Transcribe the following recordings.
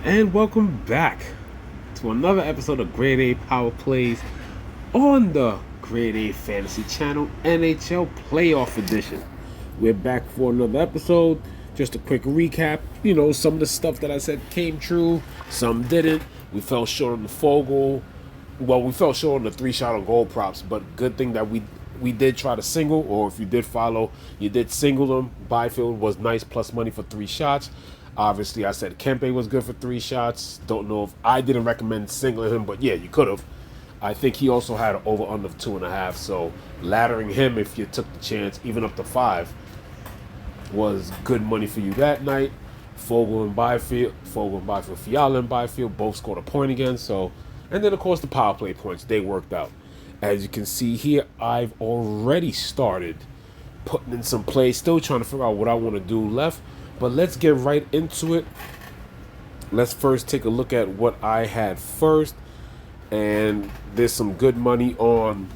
And welcome back to another episode of Grade A Power Plays on the Grade A Fantasy Channel NHL Playoff Edition. We're back for another episode. Just a quick recap. Some of the stuff that I said came true, some didn't. We fell short on the Fogle. Well, we fell short on the 3-shot on goal props, but good thing that we did try to single, or if you did follow, you did single them. Byfield was nice, plus money for 3 shots. Obviously, I said Kempe was good for 3 shots. Don't know if I didn't recommend singling him, but yeah, you could have. I think he also had an over under of 2.5. So laddering him, if you took the chance, even up to 5, was good money for you that night. Fiala and Byfield both scored a point again. So, and then of course the power play points, they worked out. As you can see here, I've already started putting in some plays. Still trying to figure out what I want to do left. But let's get right into it. Let's first take a look at what I had first. And there's some good money on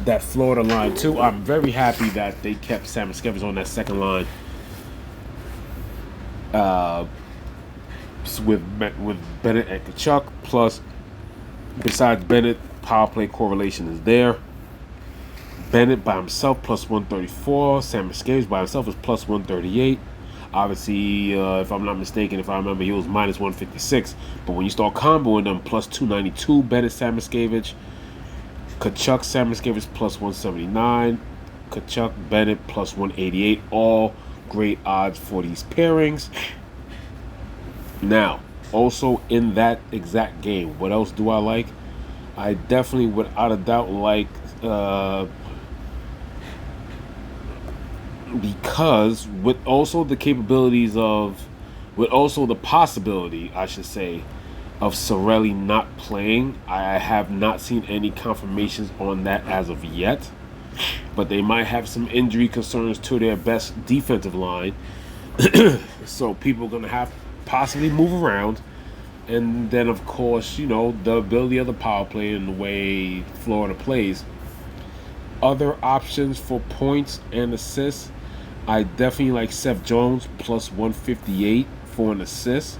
that Florida line too. I'm very happy that they kept Samoskevich on that second line. With Bennett and Tkachuk. Plus, besides Bennett, power play correlation is there. Bennett by himself plus 134. Samoskevich by himself is plus 138. Obviously, if I'm not mistaken, if I remember, he was minus 156. But when you start comboing them, plus 292. Bennett, Samoskevich. Tkachuk, Samoskevich plus 179. Tkachuk, Bennett plus 188. All great odds for these pairings. Now, also in that exact game, what else do I like? I definitely, without a doubt, like because with also the capabilities of, with also the possibility, I should say, of Cirelli not playing. I have not seen any confirmations on that as of yet, but they might have some injury concerns to their best defensive line. So people are going to have possibly move around. And then, of course, the ability of the power play and the way Florida plays. Other options for points and assists, I definitely like Seth Jones plus 158 for an assist.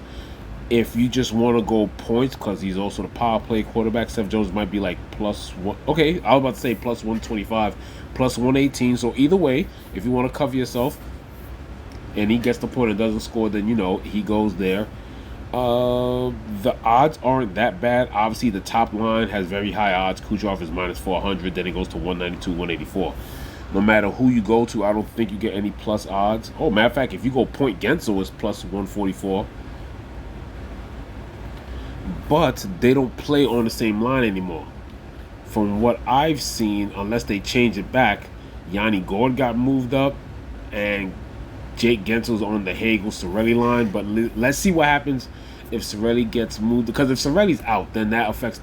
If you just want to go points, because he's also the power play quarterback, Seth Jones might be like plus one. Okay, I was about to say plus 125, plus 118. So either way, if you want to cover yourself and he gets the point and doesn't score, then he goes there. The odds aren't that bad. Obviously, the top line has very high odds. Kucherov is minus 400. Then it goes to 192, 184. No matter who you go to, I don't think you get any plus odds. Oh, matter of fact, if you go point Gensel, is plus 144. But they don't play on the same line anymore. From what I've seen, unless they change it back, Yanni Gord got moved up, and Jake Gensel's on the Hagel-Cirelli line. But let's see what happens if Cirelli gets moved. Because if Cirelli's out, then that affects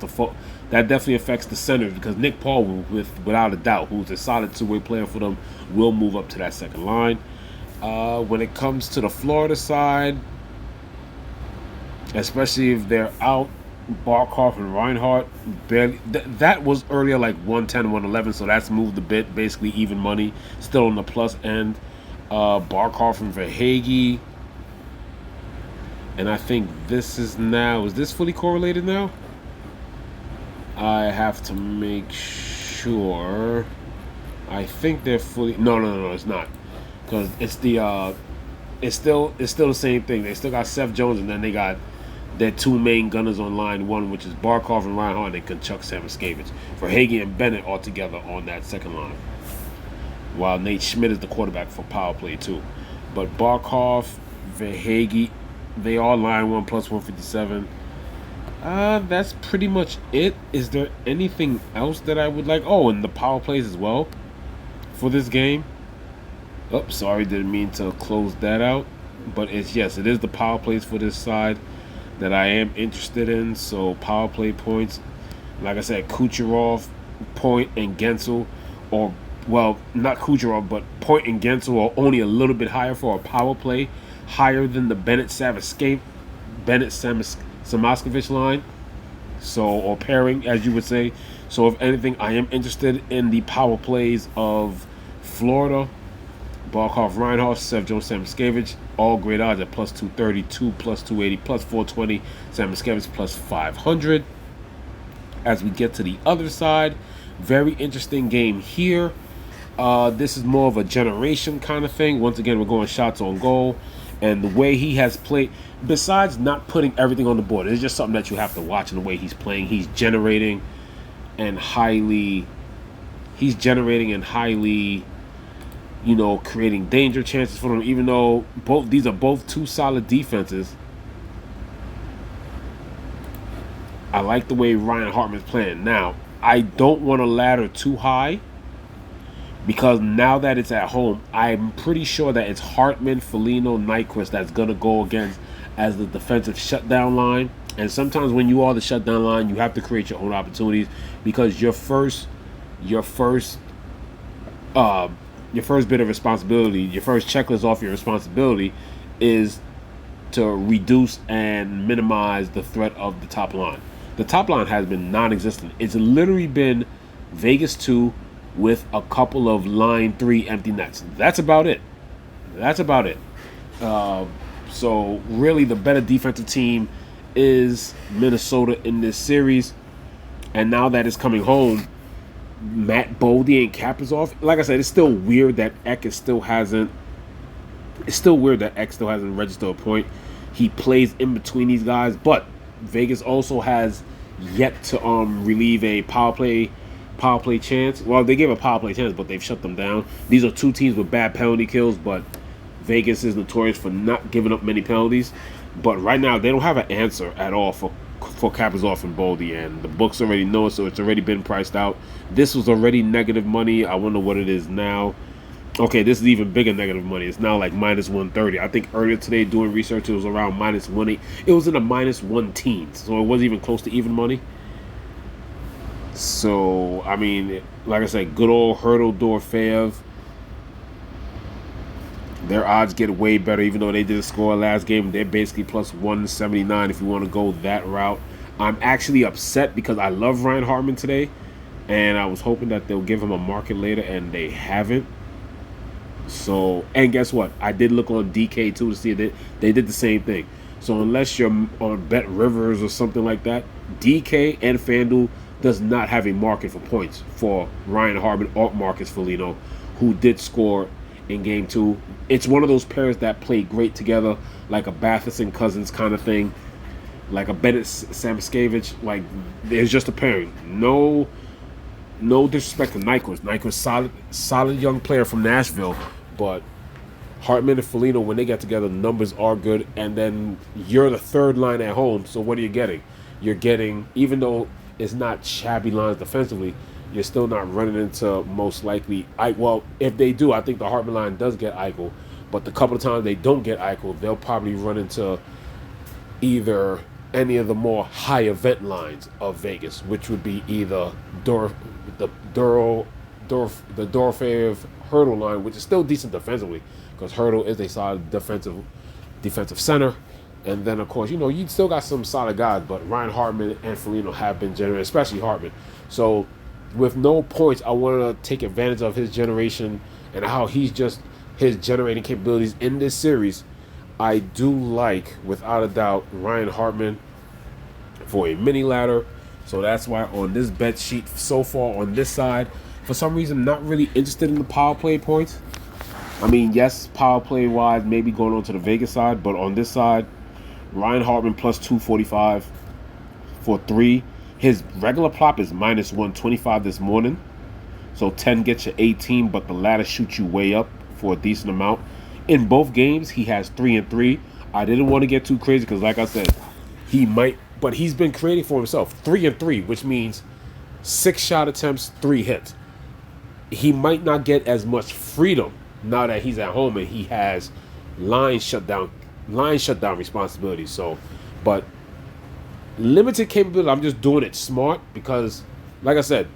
that definitely affects the centers. Because Nick Paul, without a doubt, who's a solid two-way player for them, will move up to that second line. When it comes to the Florida side, especially if they're out, Barkov and Reinhardt barely. That was earlier like 110, 111, so that's moved a bit. Basically even money, still on the plus end. Barkov and Verhaeghe, and I think this is this fully correlated now? I have to make sure. I think they're fully. No, it's not, because it's the it's still the same thing. They still got Seth Jones, and then they got their two main gunners on line one, which is Barkov and Reinhardt, and Tkachuk, Samoskevich. Verhaeghe and Bennett all together on that second line, while Nate Schmidt is the quarterback for power play too. But Barkov, Verhaeghe, they all line one plus 157. That's pretty much it. Is there anything else that I would like? Oh, and the power plays as well for this game. Oh, sorry, didn't mean to close that out. But it is the power plays for this side that I am interested in. So power play points, like I said, Kucherov, Point, and Gensel, or well, not Kucherov, but Point and Gensel are only a little bit higher for a power play, higher than the Bennett Samoskevich line. So, or pairing, as you would say. So, if anything, I am interested in the power plays of Florida. Barkov, Reinhardt, Seth Jones, Samoskevich, all great odds at plus 232, plus 280, plus 420. Samoskevich plus 500. As we get to the other side, very interesting game here. This is more of a generation kind of thing. Once again, we're going shots on goal. And the way he has played, besides not putting everything on the board, it's just something that you have to watch in the way he's playing. He's generating and highly, creating danger chances for them. Even though these are both two solid defenses, I like the way Ryan Hartman's playing. Now, I don't want to ladder too high, because now that it's at home, I'm pretty sure that it's Hartman, Foligno, Nyquist that's going to go against as the defensive shutdown line. And sometimes when you are the shutdown line, you have to create your own opportunities, because your first bit of responsibility, your first checklist off your responsibility is to reduce and minimize the threat of the top line. The top line has been non-existent. It's literally been Vegas 2 with a couple of line 3 empty nets. That's about it. So really the better defensive team is Minnesota in this series. And now that it's coming home, Matt Boldy and Kaprizov, like I said, it's still weird that Ek still hasn't registered a point. He plays in between these guys, but Vegas also has yet to relieve a power play chance. Well, they gave a power play chance, but they've shut them down. These are two teams with bad penalty kills, but Vegas is notorious for not giving up many penalties. But right now, they don't have an answer at all for Kaprizov and Boldy, and the books already know it, so it's already been priced out. This was already negative money. I wonder what it is now. Okay, this is even bigger negative money. It's now like minus 130. I think earlier today doing research, it was around minus 180. It was in the minus 1 teens, so it wasn't even close to even money. So, I mean, like I said, good old Hurdle Dorofeyev. Their odds get way better, even though they did score last game. They're basically plus 179 if you want to go that route. I'm actually upset because I love Ryan Hartman today, and I was hoping that they'll give him a market later, and they haven't. So, and guess what? I did look on DK too to see that they did the same thing. So unless you're on Bet Rivers or something like that, DK and FanDuel does not have a market for points for Ryan Hartman or Marcus Foligno, who did score in game 2. It's one of those pairs that play great together, like a Batherson Cousins kind of thing, like a Bennett Samoskevich. Like, there's just a pairing. No disrespect to Nyquist. Nyquist, solid young player from Nashville, but Hartman and Foligno, when they get together, numbers are good. And then you're the third line at home, so what are you getting? You're getting, even though it's not shabby lines defensively, you're still not running into most likely well, if they do, I think the Hartman line does get Eichel, but the couple of times they don't get Eichel, they'll probably run into either any of the more high event lines of Vegas, which would be either the Dorofeyev Hurdle line, which is still decent defensively, because Hurdle is a solid defensive center. And then, of course, you still got some solid guys, but Ryan Hartman and Foligno have been generating, especially Hartman. So, with no points, I want to take advantage of his generation and how his generating capabilities in this series. I do like, without a doubt, Ryan Hartman for a mini ladder. So that's why on this bet sheet so far on this side, for some reason, not really interested in the power play points. I mean, yes, power play wise, maybe going on to the Vegas side, but on this side, Ryan Hartman plus 245 for 3. His regular prop is minus 125 this morning. So 10 gets you 18, but the ladder shoots you way up for a decent amount. In both games, he has 3 and 3. I didn't want to get too crazy because, like I said, he might, but he's been creating for himself. 3 and 3, which means 6 shot attempts, 3 hits. He might not get as much freedom now that he's at home and he has line shutdown responsibilities. So, but limited capability. I'm just doing it smart because, like I said,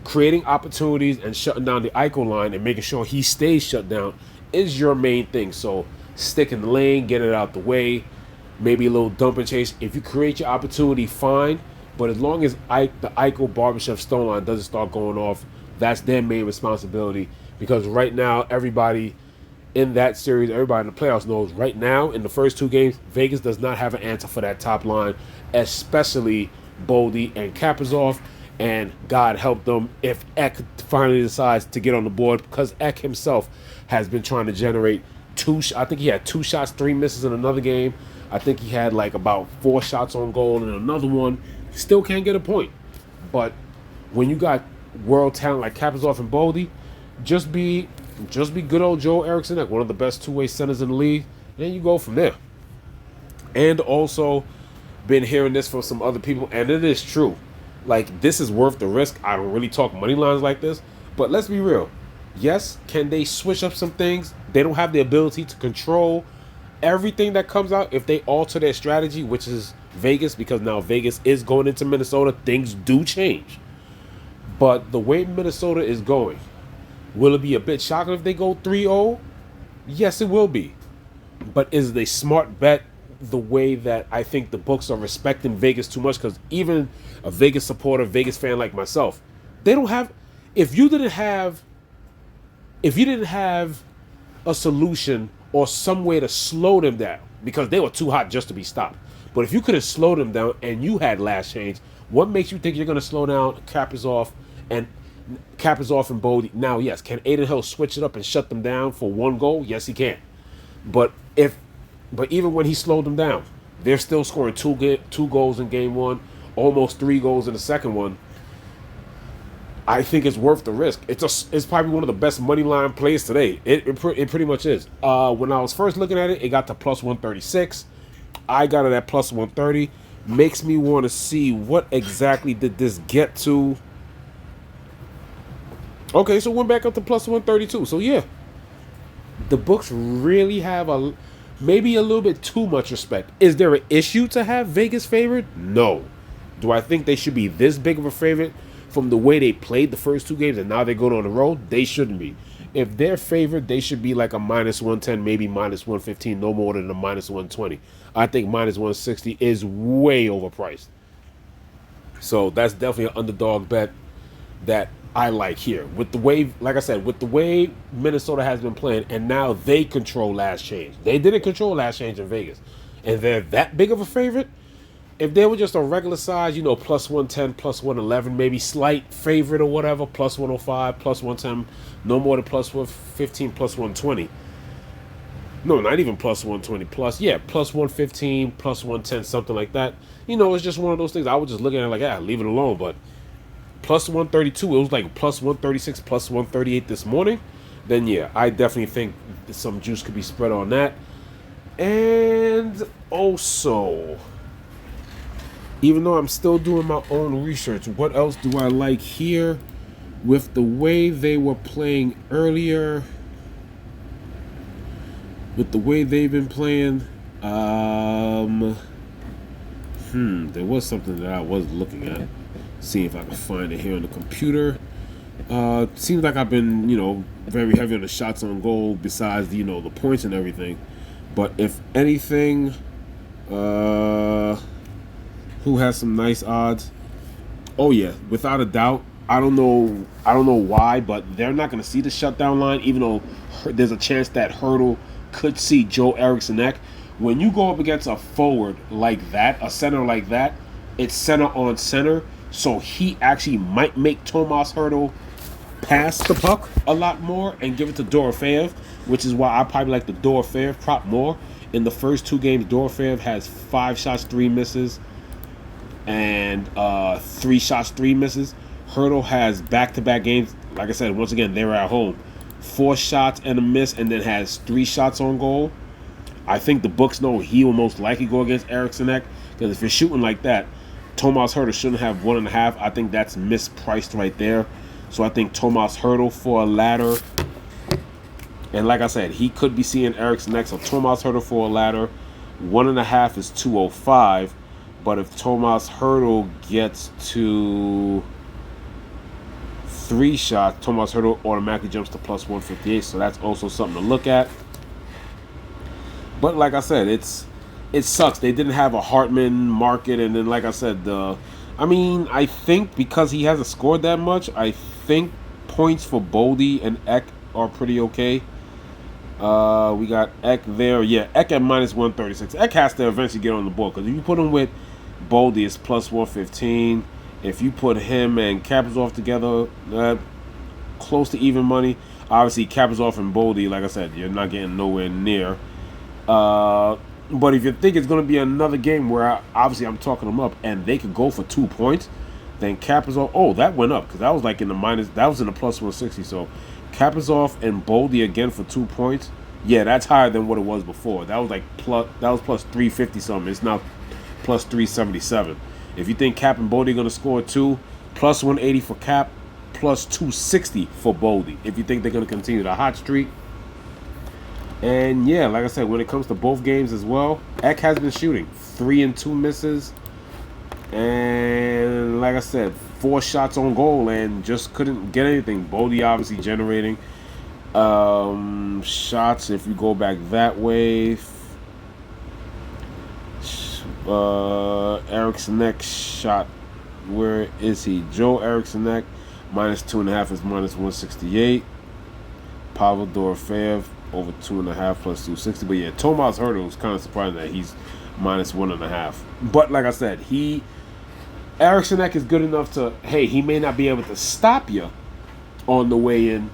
creating opportunities and shutting down the Eichel line and making sure he stays shut down is your main thing. So stick in the lane, get it out the way, maybe a little dump and chase. If you create your opportunity, fine. But as long as the Eichel, Barbashev, Stone line doesn't start going off, that's their main responsibility. Because right now, everybody in that series, everybody in the playoffs knows right now in the first two games, Vegas does not have an answer for that top line, especially Boldy and Kaprizov. And God help them if Ek finally decides to get on the board, because Ek himself has been trying to generate I think he had 2 shots, 3 misses in another game. I think he had like about 4 shots on goal in another one. Still can't get a point. But when you got world talent like Kaprizov and Boldy, just be good old Joe Eriksson, one of the best two-way centers in the league, and you go from there. And also been hearing this from some other people, and it is true. Like, this is worth the risk. I don't really talk money lines like this, but let's be real. Yes, can they switch up some things? They don't have the ability to control everything that comes out if they alter their strategy, which is Vegas, because now Vegas is going into Minnesota. Things do change. But the way Minnesota is going, will it be a bit shocking if they go 3-0? Yes, it will be. But is it a smart bet the way that I think the books are respecting Vegas too much? Because even a Vegas supporter, Vegas fan like myself, they don't have... If you didn't have a solution or some way to slow them down, because they were too hot just to be stopped. But if you could have slowed them down and you had last change, what makes you think you're going to slow down Kaprizov and Boldy? Now, yes, can Adin Hill switch it up and shut them down for 1 goal? Yes, he can. But even when he slowed them down, they're still scoring 2 goals in game 1, almost 3 goals in the second one. I think it's worth the risk. It's probably one of the best money line plays today. It pretty much is. When I was first looking at it, it got to plus 136. I got it at plus 130. Makes me want to see what exactly did this get to. Okay, so went back up to plus 132. So yeah, the books really have maybe a little bit too much respect. Is there an issue to have Vegas favored? No. Do I think they should be this big of a favorite? From the way they played the first 2 games and now they're going on the road, they shouldn't be. If they're favored, they should be like a minus 110, maybe minus 115, no more than a minus 120. I think minus 160 is way overpriced. So that's definitely an underdog bet that I like here. With the way, like I said, with the way Minnesota has been playing, and now they control last change. They didn't control last change in Vegas. And they're that big of a favorite. If they were just a regular size, plus 110, plus 111, maybe slight favorite or whatever, plus 105, plus 110, no more than plus 115, plus 120. No, not even plus 120, plus 115, plus 110, something like that. It's just one of those things. I was just looking at it like, leave it alone. But plus 132, it was like plus 136, plus 138 this morning. Then, yeah, I definitely think some juice could be spread on that. And also, even though I'm still doing my own research, what else do I like here? With the way they were playing earlier, with the way they've been playing, there was something that I was looking at. See if I can find it here on the computer. Seems like I've been, very heavy on the shots on goal besides, the points and everything. But if anything, who has some nice odds? Oh yeah, without a doubt. I don't know why, but they're not going to see the shutdown line, even though there's a chance that Hertl could see Joe Eriksson. When you go up against a forward like that, a center like that, it's center on center, so he actually might make Tomas Hertl pass the puck a lot more and give it to Dorofeyev, which is why I probably like the Dorofeyev prop more. In the first 2 games, Dorofeyev has 5 shots, 3 misses, and 3 shots, 3 misses. Hertl has back-to-back games. Like I said, once again, they were at home. 4 shots and a miss, and then has 3 shots on goal. I think the books know he will most likely go against Eriksson, because if you're shooting like that, Tomas Hertl shouldn't have 1.5. I think that's mispriced right there. So I think Tomas Hertl for a ladder. And like I said, he could be seeing Eriksson next. So Tomas Hertl for a ladder. 1.5 is 205. But if Tomas Hertl gets to 3 shots, Tomas Hertl automatically jumps to plus 158. So that's also something to look at. But like I said, it sucks. They didn't have a Hartman market. And then like I said, I think because he hasn't scored that much, I think points for Boldy and Ek are pretty okay. We got Eck there. Yeah, Eck at minus 136. Eck has to eventually get on the board because if you put him with Boldy, it's plus 115. If you put him and Kaprizov together, close to even money. Obviously, Kaprizov and Boldy, like I said, you're not getting nowhere near. But if you think it's going to be another game where obviously I'm talking them up and they could go for 2 points, then Kaprizov, oh, that went up because that was like in the minus, that was in the plus 160. So Kaprizov and Boldy again for 2 points. Yeah, that's higher than what it was before. That was like plus 350 something. It's now plus 377. If you think Cap and Boldy are going to score 2, plus 180 for Cap, plus 260 for Boldy. If you think they're going to continue the hot streak. And yeah, like I said, when it comes to both games as well, Eck has been shooting 3 and 2 misses. And like I said, 4 shots on goal and just couldn't get anything. Boldy obviously generating shots. If you go back that way, Eriksson shot. Where is he? Joe Eriksson minus 2.5 is minus 168. Pavel Dorofeyev over 2.5 plus 260. But yeah, Tomas Hertl was kind of surprising that he's minus 1.5. But like I said, Eriksson is good enough to, hey, he may not be able to stop you on the way in,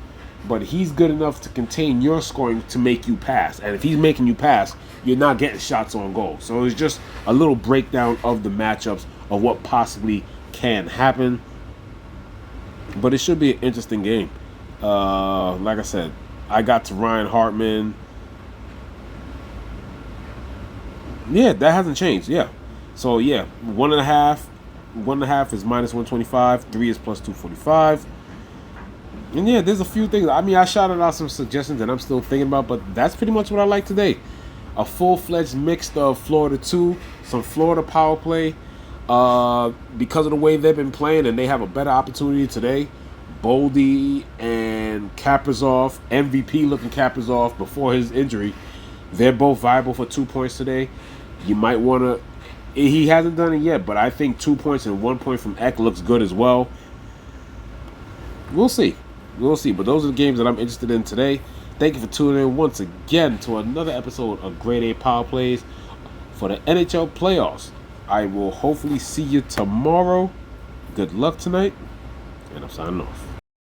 but he's good enough to contain your scoring to make you pass. And if he's making you pass, you're not getting shots on goal. So it's just a little breakdown of the matchups of what possibly can happen. But it should be an interesting game. Like I said, I got to Ryan Hartman. Yeah, that hasn't changed. Yeah. So yeah, 1.5 is minus 125. 3 is plus 245. And yeah, there's a few things. I mean, I shouted out some suggestions that I'm still thinking about, but that's pretty much what I like today. A full-fledged mix of Florida 2, some Florida power play. Because of the way they've been playing and they have a better opportunity today, Boldy and Kaprizov, MVP looking Kaprizov before his injury, they're both viable for 2 points today. You might want to, he hasn't done it yet, but I think 2 points and 1 point from Eck looks good as well. We'll see. We'll see. But those are the games that I'm interested in today. Thank you for tuning in once again to another episode of Grade A Power Plays for the NHL playoffs. I will hopefully see you tomorrow. Good luck tonight, and I'm signing off.